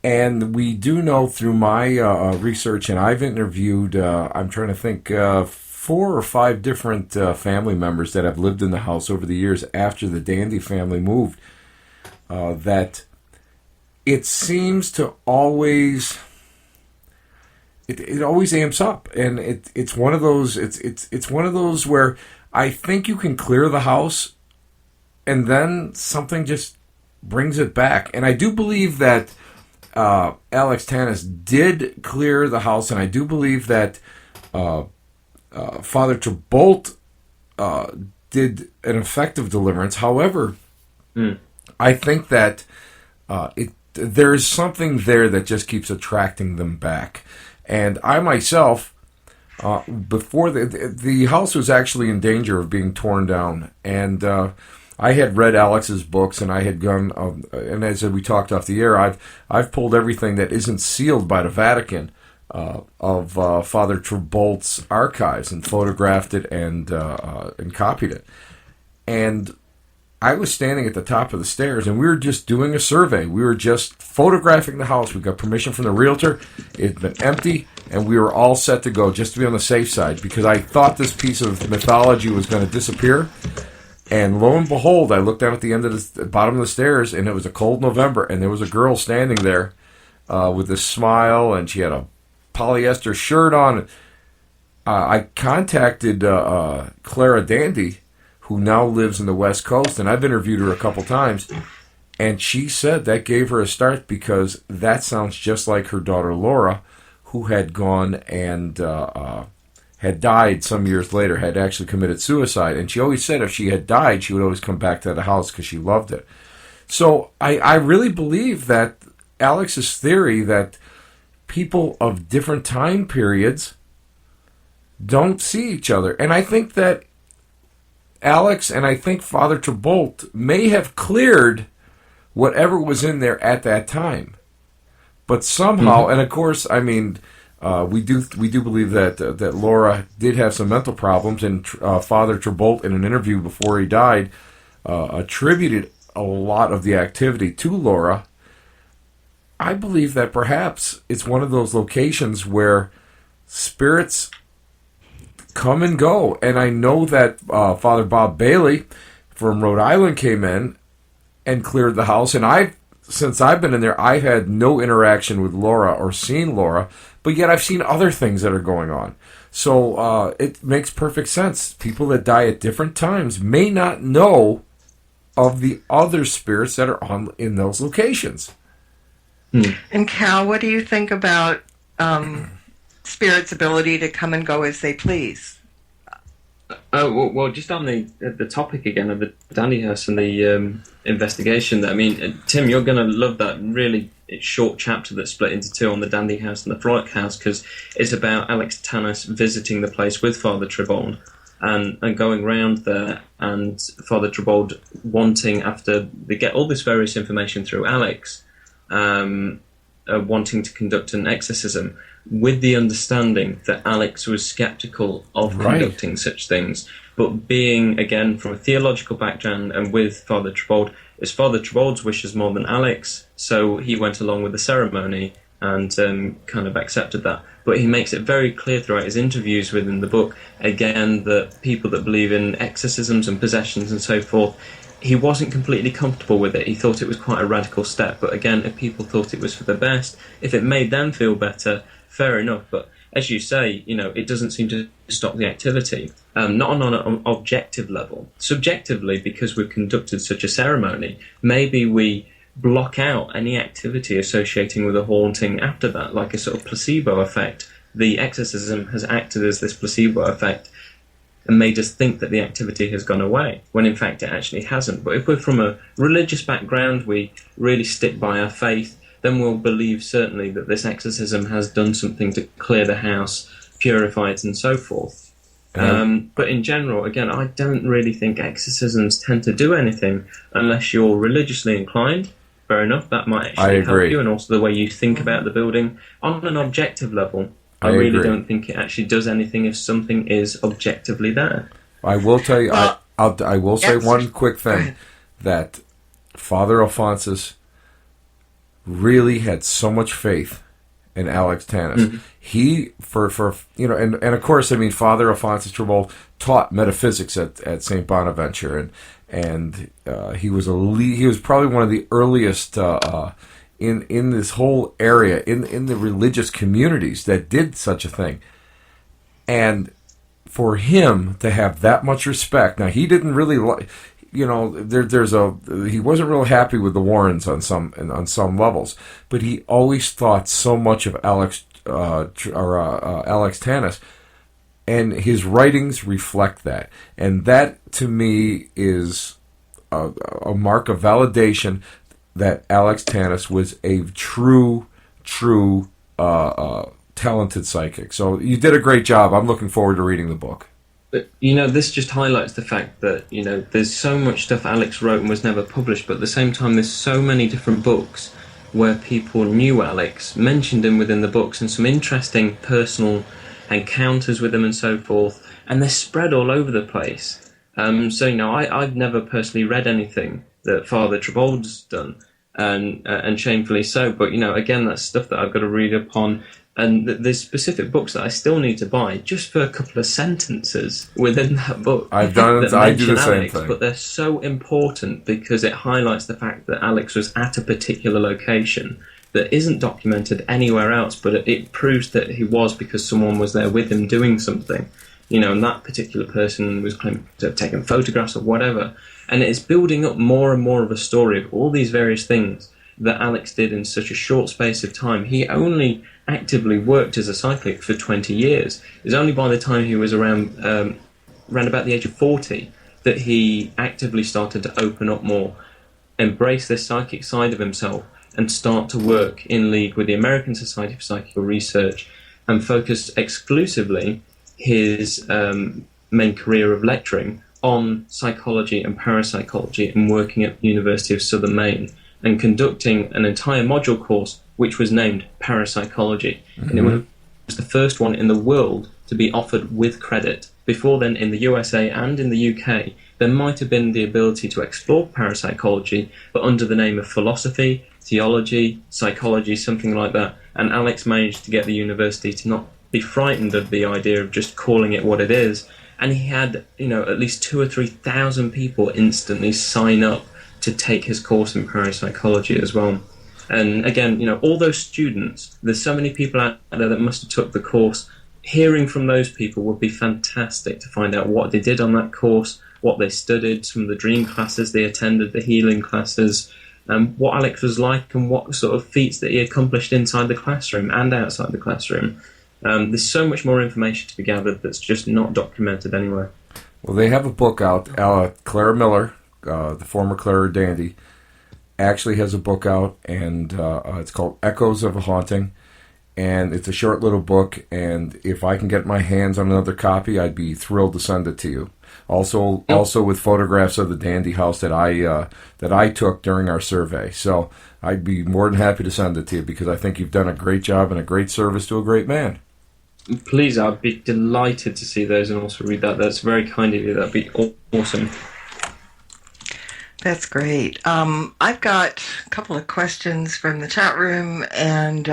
And we do know through my research, and I've interviewed, I'm trying to think, 4 or 5 different family members that have lived in the house over the years after the Dandy family moved, that it seems to always... It always amps up, and it's one of those. It's one of those where I think you can clear the house, and then something just brings it back. And I do believe that Alex Tanous did clear the house, and I do believe that Father Trabolt did an effective deliverance. However, I think that there's something there that just keeps attracting them back. And I myself, before the house was actually in danger of being torn down, and I had read Alex's books, and I had gone, and as we talked off the air, I've pulled everything that isn't sealed by the Vatican of Father Trabolt's archives and photographed it and copied it. And I was standing at the top of the stairs, and we were just doing a survey. We were just photographing the house. We got permission from the realtor. It had been empty, and we were all set to go just to be on the safe side, because I thought this piece of mythology was going to disappear. And lo and behold, I looked down at the end of the bottom of the stairs, and it was a cold November, and there was a girl standing there with a smile, and she had a polyester shirt on. I contacted Clara Dandy, who now lives in the West Coast, and I've interviewed her a couple times, and she said that gave her a start, because that sounds just like her daughter Laura, who had gone and had died some years later, had actually committed suicide, and she always said if she had died, she would always come back to the house because she loved it. So I really believe that Alex's theory that people of different time periods don't see each other, and I think that Alex and I think Father Trabolt may have cleared whatever was in there at that time, but somehow, and of course, I mean, we do believe that Laura did have some mental problems, and Father Trabolt, in an interview before he died, attributed a lot of the activity to Laura. I believe that perhaps it's one of those locations where spirits come and go. And I know that Father Bob Bailey from Rhode Island came in and cleared the house. And since I've been in there, I've had no interaction with Laura or seen Laura, but yet I've seen other things that are going on. So it makes perfect sense. People that die at different times may not know of the other spirits that are in those locations. And Cal, what do you think about spirits' ability to come and go as they please? Well, just on the topic again of the dandy house and the investigation. I mean, Tim, you're going to love that really short chapter that's split into two on the dandy house and the frolic house, because it's about Alex Tanous visiting the place with Father Trebold and going round there, and Father Trebold wanting, after they get all this various information through Alex, wanting to conduct an exorcism, with the understanding that Alex was skeptical of conducting such things, but being, again, from a theological background and with Father Trebold, it's Father Trebold's wishes more than Alex, so he went along with the ceremony and kind of accepted that. But he makes it very clear throughout his interviews within the book, again, that people that believe in exorcisms and possessions and so forth, he wasn't completely comfortable with it. He thought it was quite a radical step. But again, if people thought it was for the best, if it made them feel better, fair enough. But as you say, it doesn't seem to stop the activity. Not on an objective level. Subjectively, because we've conducted such a ceremony, maybe we block out any activity associating with a haunting after that, like a sort of placebo effect. The exorcism has acted as this placebo effect and made us think that the activity has gone away, when in fact it actually hasn't. But if we're from a religious background, we really stick by our faith, then we'll believe certainly that this exorcism has done something to clear the house, purify it, and so forth. But in general, again, I don't really think exorcisms tend to do anything unless you're religiously inclined. Fair enough, that might actually help you, and also the way you think about the building. On an objective level, I really don't think it actually does anything if something is objectively there. I will tell you, I will say one quick thing, that Father Alphonsus really had so much faith in Alex Tanous. Mm-hmm. He, and of course, I mean, Father Alphonsus Trebold taught metaphysics at St. Bonaventure, and he was probably one of the earliest in this whole area, in the religious communities that did such a thing. And for him to have that much respect, now he didn't really like, he wasn't real happy with the Warrens on some levels, but he always thought so much of Alex Tanous, and his writings reflect that. And that, to me, is a mark of validation that Alex Tanous was a true talented psychic. So you did a great job. I'm looking forward to reading the book. But, this just highlights the fact that, there's so much stuff Alex wrote and was never published, but at the same time there's so many different books where people knew Alex, mentioned him within the books, and some interesting personal encounters with him and so forth, and they're spread all over the place. I've never personally read anything that Father Trebold's done, and shamefully so, but, again, that's stuff that I've got to read up on. And there's specific books that I still need to buy just for a couple of sentences within that book. I do the same thing. But they're so important because it highlights the fact that Alex was at a particular location that isn't documented anywhere else, but it proves that he was because someone was there with him doing something. And that particular person was claiming to have taken photographs or whatever. And it's building up more and more of a story of all these various things that Alex did in such a short space of time. He only actively worked as a psychic for 20 years. It was only by the time he was around about the age of 40 that he actively started to open up more, embrace this psychic side of himself, and start to work in league with the American Society for Psychical Research, and focus exclusively his main career of lecturing on psychology and parapsychology, and working at the University of Southern Maine, and conducting an entire module course which was named Parapsychology. Mm-hmm. And it was the first one in the world to be offered with credit. Before then, in the USA and in the UK, there might have been the ability to explore parapsychology, but under the name of philosophy, theology, psychology, something like that. And Alex managed to get the university to not be frightened of the idea of just calling it what it is. And he had, at least 2,000 or 3,000 people instantly sign up to take his course in parapsychology as well. And again, all those students, there's so many people out there that must have took the course. Hearing from those people would be fantastic to find out what they did on that course, what they studied, some of the dream classes they attended, the healing classes, what Alex was like and what sort of feats that he accomplished inside the classroom and outside the classroom. There's so much more information to be gathered that's just not documented anywhere. Well, they have a book out. Clara Miller, the former Clara Dandy, actually has a book out, and it's called Echoes of a Haunting. And it's a short little book, and if I can get my hands on another copy, I'd be thrilled to send it to you. Also with photographs of the Dandy House that I took during our survey. So I'd be more than happy to send it to you because I think you've done a great job and a great service to a great man. Please, I'd be delighted to see those and also read that. That's very kind of you. That'd be awesome. That's great. I've got a couple of questions from the chat room and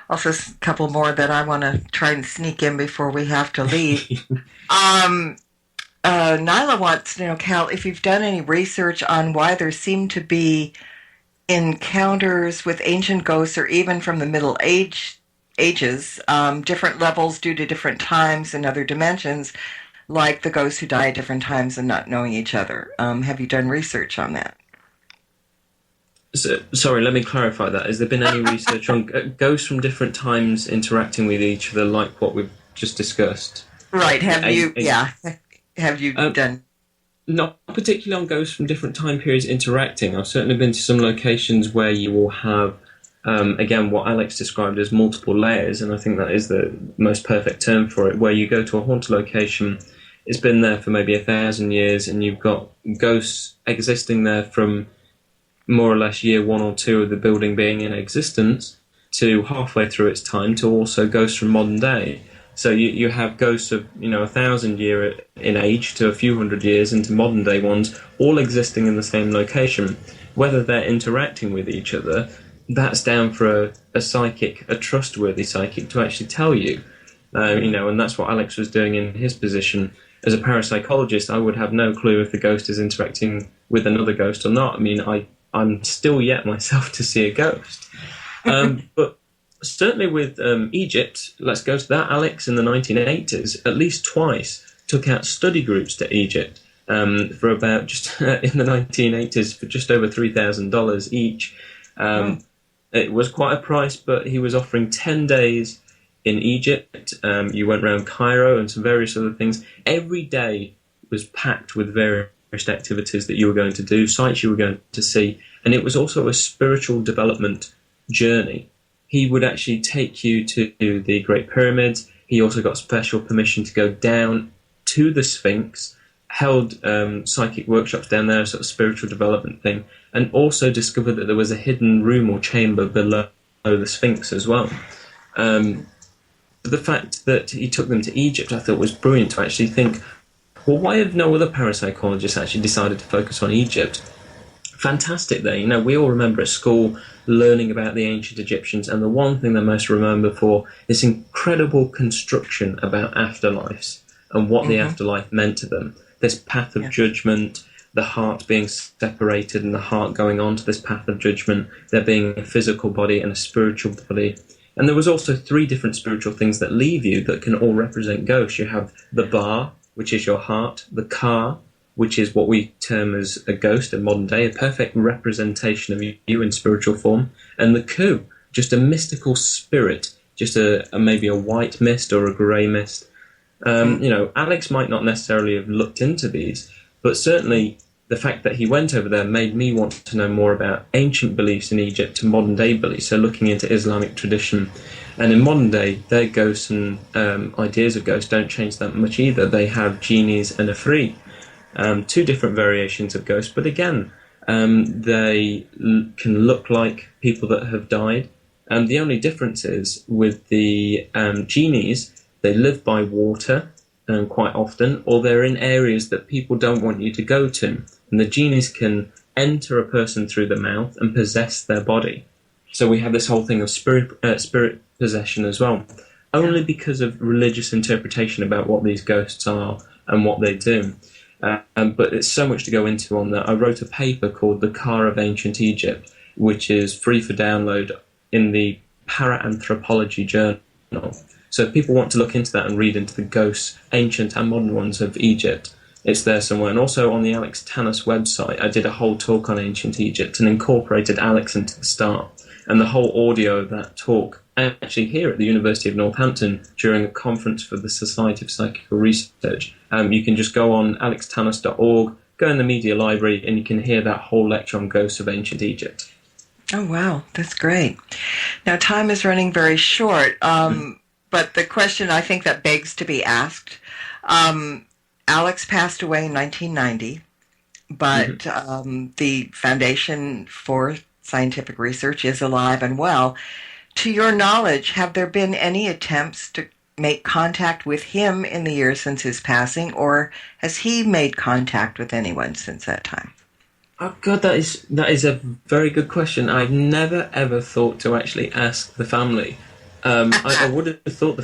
also a couple more that I want to try and sneak in before we have to leave. Nyla wants to know, Cal, if you've done any research on why there seem to be encounters with ancient ghosts or even from the Middle Ages, different levels due to different times and other dimensions, like the ghosts who die at different times and not knowing each other. Have you done research on that? So, sorry, let me clarify that. Has there been any research on ghosts from different times interacting with each other like what we've just discussed? Right, have you done? Not particularly on ghosts from different time periods interacting. I've certainly been to some locations where you will have, again, what Alex described as multiple layers, and I think that is the most perfect term for it, where you go to a haunted location, it's been there for maybe 1,000 years, and you've got ghosts existing there from more or less year 1 or 2 of the building being in existence to halfway through its time, to also ghosts from modern day. So you have ghosts of 1,000 year in age to a few hundred years into modern day ones, all existing in the same location. Whether they're interacting with each other, that's down for a psychic, a trustworthy psychic, to actually tell you. And that's what Alex was doing in his position. As a parapsychologist, I would have no clue if the ghost is interacting with another ghost or not. I mean, I'm still yet myself to see a ghost. But certainly with Egypt, let's go to that. Alex in the 1980s, at least twice, took out study groups to Egypt for about, just in the 1980s, for just over $3,000 each. It was quite a price, but he was offering 10 days in Egypt. You went around Cairo and some various other things. Every day was packed with various activities that you were going to do, sites you were going to see, and it was also a spiritual development journey. He would actually take you to the Great Pyramids. He also got special permission to go down to the Sphinx, held psychic workshops down there, a sort of spiritual development thing, and also discovered that there was a hidden room or chamber below the Sphinx as well. But the fact that he took them to Egypt, I thought was brilliant to actually think, well, why have no other parapsychologists actually decided to focus on Egypt? Fantastic there. We all remember at school learning about the ancient Egyptians, and the one thing they most remember for this incredible construction about afterlives and what the afterlife meant to them. This path of judgment, the heart being separated and the heart going on to this path of judgment, there being a physical body and a spiritual body. And there was also 3 different spiritual things that leave you that can all represent ghosts. You have the bar, which is your heart, the car, which is what we term as a ghost in modern day, a perfect representation of you in spiritual form, and the coup, just a mystical spirit, just maybe a white mist or a grey mist. Alex might not necessarily have looked into these, but certainly the fact that he went over there made me want to know more about ancient beliefs in Egypt to modern day beliefs, so looking into Islamic tradition. And in modern day, their ghosts and ideas of ghosts don't change that much either. They have genies and Ifrit, 2 different variations of ghosts, but again, they can look like people that have died. The only difference is with the genies, they live by water, quite often, or they're in areas that people don't want you to go to. And the genies can enter a person through the mouth and possess their body. So we have this whole thing of spirit possession as well, only because of religious interpretation about what these ghosts are and what they do. But it's so much to go into on that. I wrote a paper called The Car of Ancient Egypt, which is free for download in the Paraanthropology Journal. So if people want to look into that and read into the ghosts, ancient and modern ones of Egypt, it's there somewhere. And also on the Alex Tanous website, I did a whole talk on ancient Egypt and incorporated Alex into the start. And the whole audio of that talk, actually here at the University of Northampton during a conference for the Society of Psychical Research. You can just go on alextanous.org, go in the media library, and you can hear that whole lecture on ghosts of ancient Egypt. Oh, wow. That's great. Now, time is running very short, but the question I think that begs to be asked, Alex passed away in 1990, but the Foundation for Scientific Research is alive and well. To your knowledge, have there been any attempts to make contact with him in the years since his passing, or has he made contact with anyone since that time? Oh God, that is a very good question. I've never ever thought to actually ask the family. I would have thought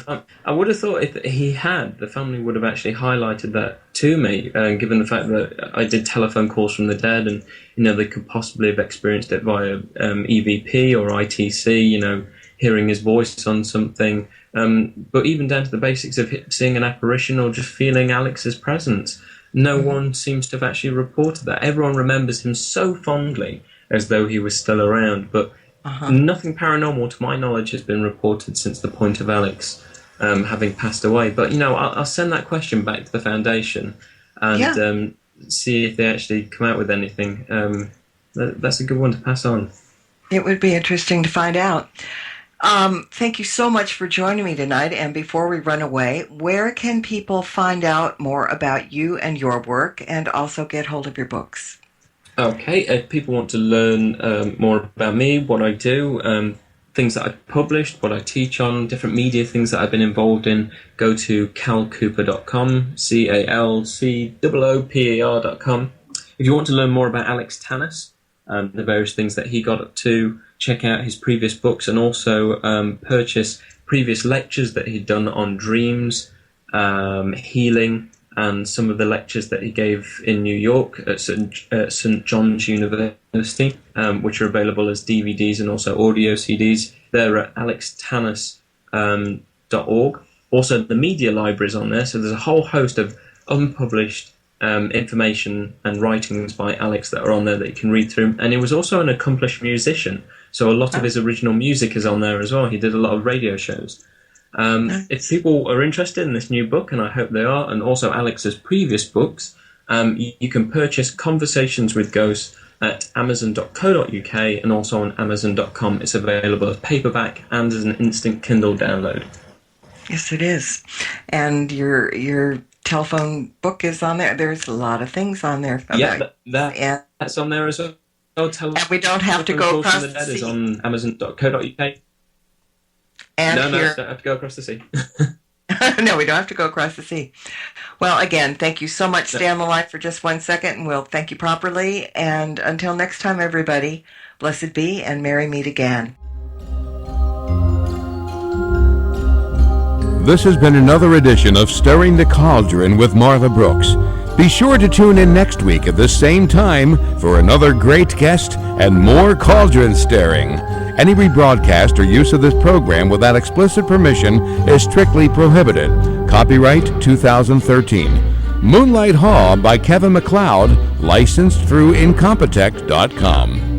if he had, the family would have actually highlighted that to me, given the fact that I did telephone calls from the dead, and they could possibly have experienced it via EVP or ITC, hearing his voice on something. But even down to the basics of seeing an apparition or just feeling Alex's presence, no one seems to have actually reported that. Everyone remembers him so fondly as though he was still around, but nothing paranormal, to my knowledge, has been reported since the point of Alex having passed away. But, I'll send that question back to the foundation and see if they actually come out with anything. That's a good one to pass on. It would be interesting to find out. Thank you so much for joining me tonight. And before we run away, where can people find out more about you and your work, and also get hold of your books? Okay, if people want to learn more about me, what I do, things that I've published, what I teach on, different media things that I've been involved in, go to calcooper.com, CALCOOPER.com. If you want to learn more about Alex Tanous, the various things that he got up to, check out his previous books, and also purchase previous lectures that he'd done on dreams, healing, and some of the lectures that he gave in New York at St. John's University, which are available as DVDs and also audio CDs. They're at alextanous.org. Also, the media library is on there, so there's a whole host of unpublished information and writings by Alex that are on there that you can read through. And he was also an accomplished musician, so a lot of his original music is on there as well. He did a lot of radio shows. If people are interested in this new book, and I hope they are, and also Alex's previous books, you can purchase Conversations with Ghosts at amazon.co.uk and also on amazon.com. It's available as paperback and as an instant Kindle download. Yes, it is. And your telephone book is on there. There's a lot of things on there. That's on there as well. And we don't have to go across the sea. Is on amazon.co.uk. And no, don't have to go across the sea. No, we don't have to go across the sea. Well, again, thank you so much. Stay on the line for just 1 second, and we'll thank you properly. And until next time, everybody, blessed be, and merry meet again. This has been another edition of Stirring the Cauldron with Martha Brooks. Be sure to tune in next week at the same time for another great guest and more cauldron stirring. Any rebroadcast or use of this program without explicit permission is strictly prohibited. Copyright 2013. Moonlight Hall by Kevin MacLeod, licensed through Incompetech.com.